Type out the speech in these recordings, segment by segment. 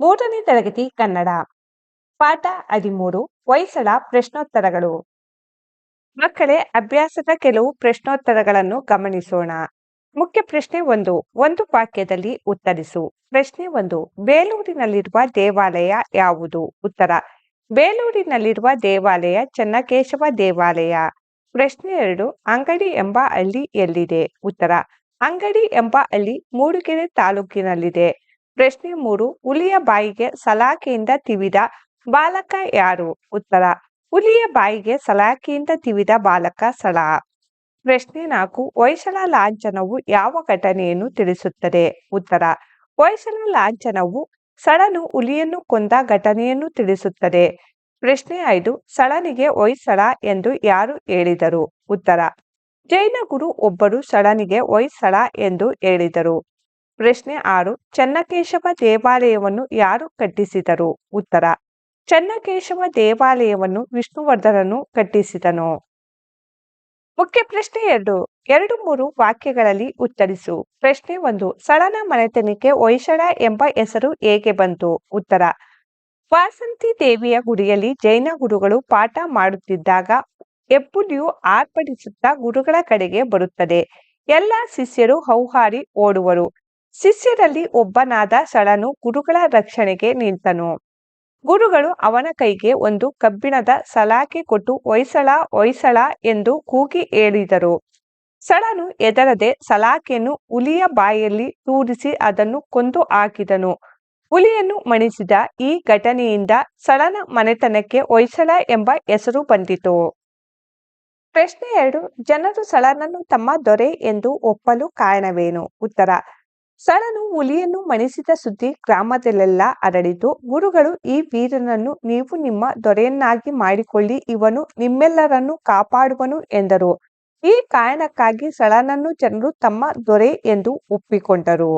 ಮೂರನೇ ತರಗತಿ ಕನ್ನಡ ಪಾಠ 13 ಹೊಯ್ಸಳ ಪ್ರಶ್ನೋತ್ತರಗಳು. ಮಕ್ಕಳೇ, ಅಭ್ಯಾಸದ ಕೆಲವು ಪ್ರಶ್ನೋತ್ತರಗಳನ್ನು ಗಮನಿಸೋಣ. ಮುಖ್ಯ ಪ್ರಶ್ನೆ 1. ಒಂದು ವಾಕ್ಯದಲ್ಲಿ ಉತ್ತರಿಸು. ಪ್ರಶ್ನೆ 1. ಬೇಲೂರಿನಲ್ಲಿರುವ ದೇವಾಲಯ ಯಾವುದು? ಉತ್ತರ: ಬೇಲೂರಿನಲ್ಲಿರುವ ದೇವಾಲಯ ಚೆನ್ನಕೇಶವ ದೇವಾಲಯ. ಪ್ರಶ್ನೆ 2. ಅಂಗಡಿ ಎಂಬ ಹಳ್ಳಿ ಎಲ್ಲಿದೆ? ಉತ್ತರ: ಅಂಗಡಿ ಎಂಬ ಹಳ್ಳಿ ಮೂಡಿಗೆರೆ ತಾಲೂಕಿನಲ್ಲಿದೆ. ಪ್ರಶ್ನೆ 3. ಹುಲಿಯ ಬಾಯಿಗೆ ಸಲಾಕೆಯಿಂದ ತಿವಿದ ಬಾಲಕ ಯಾರು? ಉತ್ತರ: ಹುಲಿಯ ಬಾಯಿಗೆ ಸಲಾಕೆಯಿಂದ ತಿವಿದ ಬಾಲಕ ಸಳ. ಪ್ರಶ್ನೆ 4. ಹೊಯ್ಸಳ ಲಾಂಛನವು ಯಾವ ಘಟನೆಯನ್ನು ತಿಳಿಸುತ್ತದೆ? ಉತ್ತರ: ಹೊಯ್ಸಳ ಲಾಂಛನವು ಸಳನು ಹುಲಿಯನ್ನು ಕೊಂದ ಘಟನೆಯನ್ನು ತಿಳಿಸುತ್ತದೆ. ಪ್ರಶ್ನೆ 5. ಸಳನಿಗೆ ಹೊಯ್ಸಳ ಎಂದು ಯಾರು ಹೇಳಿದರು? ಉತ್ತರ: ಜೈನ ಗುರು ಒಬ್ಬರು ಸಳನಿಗೆ ಹೊಯ್ಸಳ ಎಂದು ಹೇಳಿದರು. ಪ್ರಶ್ನೆ 6. ಚೆನ್ನಕೇಶವ ದೇವಾಲಯವನ್ನು ಯಾರು ಕಟ್ಟಿಸಿದರು? ಉತ್ತರ: ಚೆನ್ನಕೇಶವ ದೇವಾಲಯವನ್ನು ವಿಷ್ಣುವರ್ಧನನು ಕಟ್ಟಿಸಿದನು. ಮುಖ್ಯ ಪ್ರಶ್ನೆ 2. 2-3 ವಾಕ್ಯಗಳಲ್ಲಿ ಉತ್ತರಿಸು. ಪ್ರಶ್ನೆ 1. ಸಳನ ಮನೆತನಕ್ಕೆ ಹೊಯ್ಸಳ ಎಂಬ ಹೆಸರು ಹೇಗೆ ಬಂತು? ಉತ್ತರ: ವಾಸಂತಿ ದೇವಿಯ ಗುಡಿಯಲ್ಲಿ ಜೈನ ಗುರುಗಳು ಪಾಠ ಮಾಡುತ್ತಿದ್ದಾಗ ಹೆಬ್ಬುಲಿಯು ಆರ್ಭಟಿಸುತ್ತಾ ಗುರುಗಳ ಕಡೆಗೆ ಬರುತ್ತದೆ. ಎಲ್ಲ ಶಿಷ್ಯರು ಹೌಹಾರಿ ಓಡುವರು. ಶಿಷ್ಯರಲ್ಲಿ ಒಬ್ಬನಾದ ಸಳನು ಗುರುಗಳ ರಕ್ಷಣೆಗೆ ನಿಂತನು. ಗುರುಗಳು ಅವನ ಕೈಗೆ ಒಂದು ಕಬ್ಬಿಣದ ಸಲಾಕೆ ಕೊಟ್ಟು ಹೊಯ್ಸಳ ಹೊಯ್ಸಳ ಎಂದು ಕೂಗಿ ಹೇಳಿದರು. ಸಳನು ಹೆದರದೆ ಸಲಾಕೆಯನ್ನು ಹುಲಿಯ ಬಾಯಲ್ಲಿ ತೂರಿಸಿ ಅದನ್ನು ಕೊಂದು ಹಾಕಿದನು. ಹುಲಿಯನ್ನು ಮಣಿಸಿದ ಈ ಘಟನೆಯಿಂದ ಸಳನ ಮನೆತನಕ್ಕೆ ಹೊಯ್ಸಳ ಎಂಬ ಹೆಸರು ಬಂದಿತು. ಪ್ರಶ್ನೆ 2. ಜನರು ಸಳನನ್ನು ತಮ್ಮ ದೊರೆ ಎಂದು ಒಪ್ಪಲು ಕಾರಣವೇನು? ಉತ್ತರ: ಸಳನು ಹುಲಿಯನ್ನು ಮಣಿಸಿದ ಸುದ್ದಿ ಗ್ರಾಮದಲ್ಲೆಲ್ಲ ಹರಡಿತು. ಗುರುಗಳು ಈ ವೀರನನ್ನು ನೀವು ನಿಮ್ಮ ದೊರೆಯನ್ನಾಗಿ ಮಾಡಿಕೊಳ್ಳಿ, ಇವನು ನಿಮ್ಮೆಲ್ಲರನ್ನು ಕಾಪಾಡುವನು ಎಂದರು. ಈ ಕಾರಣಕ್ಕಾಗಿ ಸಳನನ್ನು ಜನರು ತಮ್ಮ ದೊರೆ ಎಂದು ಒಪ್ಪಿಕೊಂಡರು.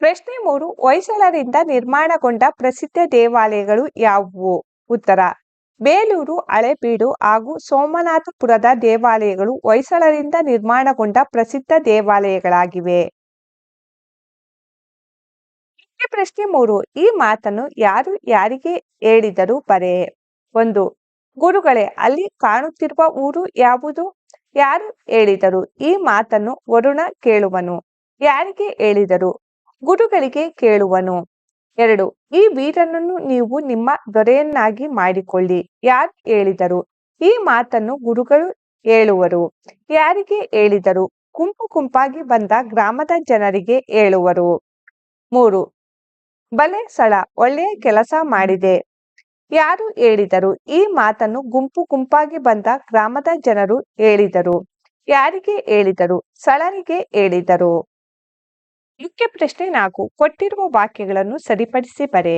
ಪ್ರಶ್ನೆ 3. ಹೊಯ್ಸಳರಿಂದ ನಿರ್ಮಾಣಗೊಂಡ ಪ್ರಸಿದ್ಧ ದೇವಾಲಯಗಳು ಯಾವುವು? ಉತ್ತರ: ಬೇಲೂರು, ಹಳೇಬೀಡು ಹಾಗೂ ಸೋಮನಾಥಪುರದ ದೇವಾಲಯಗಳು ಹೊಯ್ಸಳರಿಂದ ನಿರ್ಮಾಣಗೊಂಡ ಪ್ರಸಿದ್ಧ ದೇವಾಲಯಗಳಾಗಿವೆ. ಪ್ರಶ್ನೆ 3. ಈ ಮಾತನ್ನು ಯಾರು ಯಾರಿಗೆ ಹೇಳಿದರು ಬರೆ. 1. ಗುರುಗಳೇ, ಅಲ್ಲಿ ಕಾಣುತ್ತಿರುವ ಊರು ಯಾವುದು? ಯಾರು ಹೇಳಿದರು? ಈ ಮಾತನ್ನು ವರುಣ ಕೇಳುವನು. ಯಾರಿಗೆ ಹೇಳಿದರು? ಗುರುಗಳಿಗೆ ಕೇಳುವನು. 2. ಈ ವೀರನನ್ನು ನೀವು ನಿಮ್ಮ ದೊರೆಯನ್ನಾಗಿ ಮಾಡಿಕೊಳ್ಳಿ. ಯಾರು ಹೇಳಿದರು? ಈ ಮಾತನ್ನು ಗುರುಗಳು ಹೇಳುವರು. ಯಾರಿಗೆ ಹೇಳಿದರು? ಗುಂಪು ಗುಂಪಾಗಿ ಬಂದ ಗ್ರಾಮದ ಜನರಿಗೆ ಹೇಳುವರು. 3. ಬಲೆ ಸಳ, ಒಳ್ಳೆಯ ಕೆಲಸ ಮಾಡಿದೆ. ಯಾರು ಹೇಳಿದರು? ಈ ಮಾತನ್ನು ಗುಂಪು ಗುಂಪಾಗಿ ಬಂದ ಗ್ರಾಮದ ಜನರು ಹೇಳಿದರು. ಯಾರಿಗೆ ಹೇಳಿದರು? ಸಳನಿಗೆ ಹೇಳಿದರು. ಮುಖ್ಯ ಪ್ರಶ್ನೆ 4. ಕೊಟ್ಟಿರುವ ವಾಕ್ಯಗಳನ್ನು ಸರಿಪಡಿಸಿ ಬರೆ.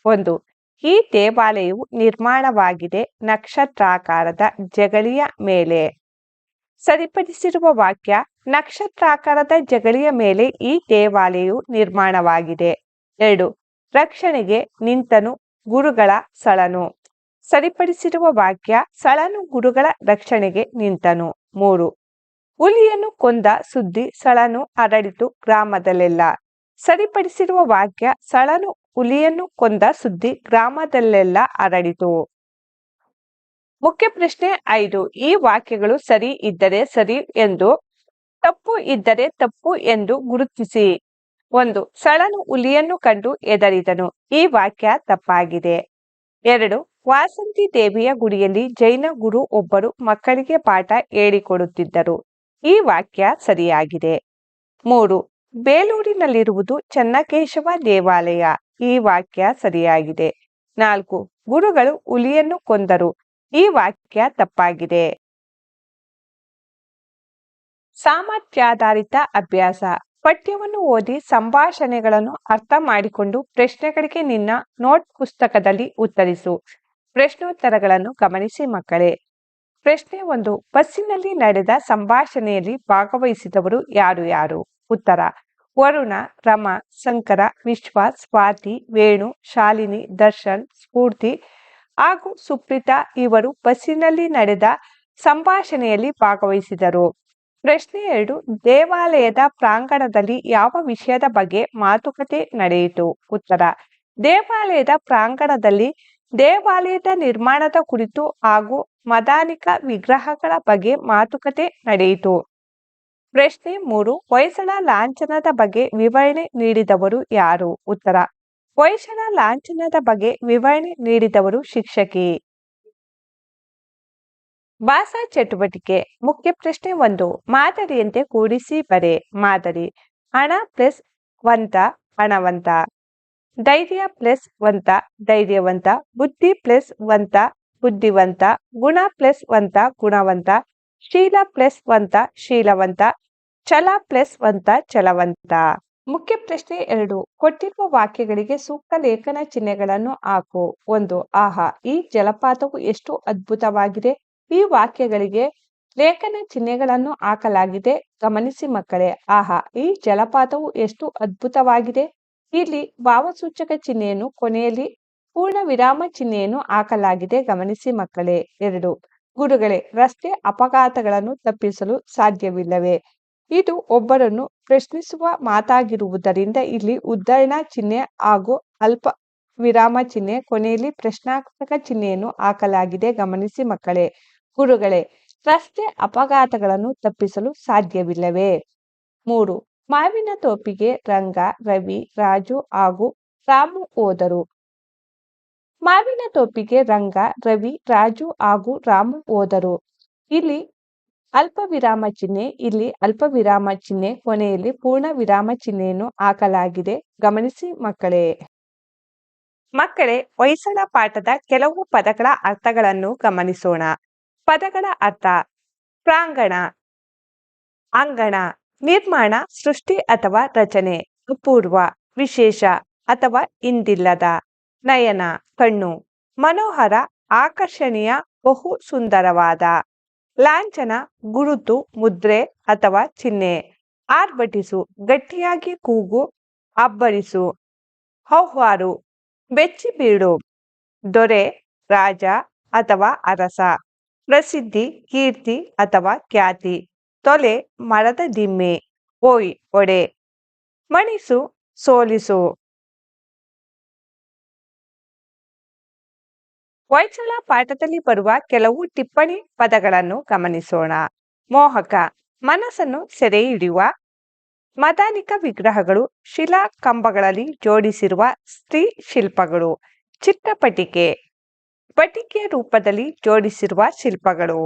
1. ಈ ದೇವಾಲಯವು ನಿರ್ಮಾಣವಾಗಿದೆ ನಕ್ಷತ್ರಾಕಾರದ ಜಗಳಿಯ ಮೇಲೆ. ಸರಿಪಡಿಸಿರುವ ವಾಕ್ಯ: ನಕ್ಷತ್ರಾಕಾರದ ಜಗಳಿಯ ಮೇಲೆ ಈ ದೇವಾಲಯವು ನಿರ್ಮಾಣವಾಗಿದೆ. 2. ರಕ್ಷಣೆಗೆ ನಿಂತನು ಗುರುಗಳ ಸಳನು. ಸರಿಪಡಿಸಿರುವ ವಾಕ್ಯ: ಸಳನು ಗುರುಗಳ ರಕ್ಷಣೆಗೆ ನಿಂತನು. 3. ಹುಲಿಯನ್ನು ಕೊಂದ ಸುದ್ದಿ ಸಳನು ಹರಡಿತು ಗ್ರಾಮದಲ್ಲೆಲ್ಲ. ಸರಿಪಡಿಸಿರುವ ವಾಕ್ಯ: ಸಳನು ಹುಲಿಯನ್ನು ಕೊಂದ ಸುದ್ದಿ ಗ್ರಾಮದಲ್ಲೆಲ್ಲ ಹರಡಿತು. ಮುಖ್ಯ ಪ್ರಶ್ನೆ 5. ಈ ವಾಕ್ಯಗಳು ಸರಿ ಇದ್ದರೆ ಸರಿ ಎಂದು, ತಪ್ಪು ಇದ್ದರೆ ತಪ್ಪು ಎಂದು ಗುರುತಿಸಿ. 1. ಸಳನು ಹುಲಿಯನ್ನು ಕಂಡು ಹೆದರಿದನು. ಈ ವಾಕ್ಯ ತಪ್ಪಾಗಿದೆ. 2. ವಾಸಂತಿ ದೇವಿಯ ಗುಡಿಯಲ್ಲಿ ಜೈನ ಗುರು ಒಬ್ಬರು ಮಕ್ಕಳಿಗೆ ಪಾಠ ಹೇಳಿಕೊಡುತ್ತಿದ್ದರು. ಈ ವಾಕ್ಯ ಸರಿಯಾಗಿದೆ. 3. ಬೇಲೂರಿನಲ್ಲಿರುವುದು ಚೆನ್ನಕೇಶವ ದೇವಾಲಯ. ಈ ವಾಕ್ಯ ಸರಿಯಾಗಿದೆ. 4. ಗುರುಗಳು ಹುಲಿಯನ್ನು ಕೊಂದರು. ಈ ವಾಕ್ಯ ತಪ್ಪಾಗಿದೆ. ಸಾಮರ್ಥ್ಯಾಧಾರಿತ ಅಭ್ಯಾಸ. ಪಠ್ಯವನ್ನು ಓದಿ ಸಂಭಾಷಣೆಗಳನ್ನು ಅರ್ಥ ಮಾಡಿಕೊಂಡು ಪ್ರಶ್ನೆಗಳಿಗೆ ನಿನ್ನ ನೋಟ್ ಪುಸ್ತಕದಲ್ಲಿ ಉತ್ತರಿಸು. ಪ್ರಶ್ನೋತ್ತರಗಳನ್ನು ಗಮನಿಸಿ ಮಕ್ಕಳೇ. ಪ್ರಶ್ನೆ 1. ಬಸ್ಸಿನಲ್ಲಿ ನಡೆದ ಸಂಭಾಷಣೆಯಲ್ಲಿ ಭಾಗವಹಿಸಿದವರು ಯಾರು ಯಾರು? ಉತ್ತರ: ವರುಣ, ರಮಾ, ಶಂಕರ, ವಿಶ್ವಾಸ್, ಸ್ವಾತಿ, ವೇಣು, ಶಾಲಿನಿ, ದರ್ಶನ್, ಸ್ಫೂರ್ತಿ ಹಾಗೂ ಸುಪ್ರೀತಾ ಇವರು ಬಸ್ಸಿನಲ್ಲಿ ನಡೆದ ಸಂಭಾಷಣೆಯಲ್ಲಿ ಭಾಗವಹಿಸಿದರು. ಪ್ರಶ್ನೆ 2. ದೇವಾಲಯದ ಪ್ರಾಂಗಣದಲ್ಲಿ ಯಾವ ವಿಷಯದ ಬಗ್ಗೆ ಮಾತುಕತೆ ನಡೆಯಿತು? ಉತ್ತರ. ದೇವಾಲಯದ ಪ್ರಾಂಗಣದಲ್ಲಿ ದೇವಾಲಯದ ನಿರ್ಮಾಣದ ಕುರಿತು ಹಾಗೂ ಮದಾನಿಕ ವಿಗ್ರಹಗಳ ಬಗ್ಗೆ ಮಾತುಕತೆ ನಡೆಯಿತು. ಪ್ರಶ್ನೆ 3. ಹೊಯ್ಸಳ ಲಾಂಛನದ ಬಗ್ಗೆ ವಿವರಣೆ ನೀಡಿದವರು ಯಾರು? ಉತ್ತರ. ಹೊಯ್ಸಳ ಲಾಂಛನದ ಬಗ್ಗೆ ವಿವರಣೆ ನೀಡಿದವರು ಶಿಕ್ಷಕಿ. ಭಾಷಾ ಚಟುವಟಿಕೆ. ಮುಖ್ಯ ಪ್ರಶ್ನೆ 1. ಮಾದರಿಯಂತೆ ಕೂಡಿಸಿ ಬರೆ. ಮಾದರಿ: ಹಣ ಪ್ಲಸ್ ವಂತ ಹಣವಂತ, ಧೈರ್ಯ ಪ್ಲಸ್ ವಂತ ಧೈರ್ಯವಂತ, ಬುದ್ಧಿ ಪ್ಲಸ್ ವಂತ ಬುದ್ಧಿವಂತ, ಗುಣ ಪ್ಲಸ್ ವಂತ ಗುಣವಂತ, ಶೀಲ ಪ್ಲಸ್ ವಂತ ಶೀಲವಂತ, ಛಲ ಪ್ಲಸ್ ವಂತ ಛಲವಂತ. ಮುಖ್ಯ ಪ್ರಶ್ನೆ 2. ಕೊಟ್ಟಿರುವ ವಾಕ್ಯಗಳಿಗೆ ಸೂಕ್ತ ಲೇಖನ ಚಿಹ್ನೆಗಳನ್ನು ಹಾಕು. 1. ಆಹಾ, ಈ ಜಲಪಾತವು ಎಷ್ಟು ಅದ್ಭುತವಾಗಿದೆ. ಈ ವಾಕ್ಯಗಳಿಗೆ ಲೇಖನ ಚಿಹ್ನೆಗಳನ್ನು ಹಾಕಲಾಗಿದೆ. ಗಮನಿಸಿ ಮಕ್ಕಳೇ. ಆಹಾ, ಈ ಜಲಪಾತವು ಎಷ್ಟು ಅದ್ಭುತವಾಗಿದೆ. ಇಲ್ಲಿ ಭಾವಸೂಚಕ ಚಿಹ್ನೆಯನ್ನು ಕೊನೆಯಲ್ಲಿ ಪೂರ್ಣ ವಿರಾಮ ಚಿಹ್ನೆಯನ್ನು ಹಾಕಲಾಗಿದೆ. ಗಮನಿಸಿ ಮಕ್ಕಳೇ. 2. ಗುರುಗಳೇ, ರಸ್ತೆ ಅಪಘಾತಗಳನ್ನು ತಪ್ಪಿಸಲು ಸಾಧ್ಯವಿಲ್ಲವೇ? ಇದು ಒಬ್ಬರನ್ನು ಪ್ರಶ್ನಿಸುವ ಮಾತಾಗಿರುವುದರಿಂದ ಇಲ್ಲಿ ಉದ್ಧರಣ ಚಿಹ್ನೆ ಹಾಗೂ ಅಲ್ಪ ವಿರಾಮ ಚಿಹ್ನೆ ಕೊನೆಯಲ್ಲಿ ಪ್ರಶ್ನಾರ್ಥಕ ಚಿಹ್ನೆಯನ್ನು ಹಾಕಲಾಗಿದೆ. ಗಮನಿಸಿ ಮಕ್ಕಳೇ. ಗುರುಗಳೇ, ರಸ್ತೆ ಅಪಘಾತಗಳನ್ನು ತಪ್ಪಿಸಲು ಸಾಧ್ಯವಿಲ್ಲವೇ? 3. ಮಾವಿನ ತೋಪಿಗೆ ರಂಗ, ರವಿ, ರಾಜು ಹಾಗೂ ರಾಮು ಹೋದರು. ಮಾವಿನ ತೋಪಿಗೆ ರಂಗ, ರವಿ, ರಾಜು ಹಾಗೂ ರಾಮು ಹೋದರು. ಇಲ್ಲಿ ಅಲ್ಪ ವಿರಾಮ ಚಿಹ್ನೆ, ಇಲ್ಲಿ ಅಲ್ಪ ವಿರಾಮ ಚಿಹ್ನೆ ಕೊನೆಯಲ್ಲಿ ಪೂರ್ಣ ವಿರಾಮ ಚಿಹ್ನೆಯನ್ನು ಹಾಕಲಾಗಿದೆ. ಗಮನಿಸಿ ಮಕ್ಕಳೇ. ಮಕ್ಕಳೇ, ಹೊಯ್ಸಳ ಪಾಠದ ಕೆಲವು ಪದಗಳ ಅರ್ಥಗಳನ್ನು ಗಮನಿಸೋಣ. ಪದಗಳ ಅರ್ಥ: ಪ್ರಾಂಗಣ, ಅಂಗಣ, ನಿರ್ಮಾಣ, ಸೃಷ್ಟಿ ಅಥವಾ ರಚನೆ, ಅಪೂರ್ವ, ವಿಶೇಷ ಅಥವಾ ಇಂದಿಲ್ಲದ, ನಯನ, ಕಣ್ಣು, ಮನೋಹರ, ಆಕರ್ಷಣೀಯ, ಬಹು ಸುಂದರವಾದ, ಲಾಂಛನ, ಗುರುತು, ಮುದ್ರೆ ಅಥವಾ ಚಿಹ್ನೆ, ಆರ್ಭಟಿಸು, ಗಟ್ಟಿಯಾಗಿ ಕೂಗು, ಅಬ್ಬರಿಸು, ಹೌಹಾರು, ಬೆಚ್ಚಿ ಬೀಳು, ದೊರೆ, ರಾಜ ಅಥವಾ ಅರಸ, ಪ್ರಸಿದ್ಧಿ, ಕೀರ್ತಿ ಅಥವಾ ಖ್ಯಾತಿ, ತೊಲೆ, ಮರದ ದಿಮ್ಮೆ, ಓಯ್ ಒಡೆ, ಮಣಿಸು, ಸೋಲಿಸು. ಹೊಯ್ಸಳ ಪಾಠದಲ್ಲಿ ಬರುವ ಕೆಲವು ಟಿಪ್ಪಣಿ ಪದಗಳನ್ನು ಗಮನಿಸೋಣ. ಮೋಹಕ: ಮನಸ್ಸನ್ನು ಸೆರೆ ಹಿಡಿಯುವ. ಮದಾನಿಕ ವಿಗ್ರಹಗಳು: ಶಿಲಾ ಕಂಬಗಳಲ್ಲಿ ಜೋಡಿಸಿರುವ ಸ್ತ್ರೀ ಶಿಲ್ಪಗಳು. ಚಿತ್ರಪಟಿಕೆ: ಪಟಿಕೆಯ ರೂಪದಲ್ಲಿ ಜೋಡಿಸಿರುವ ಶಿಲ್ಪಗಳು.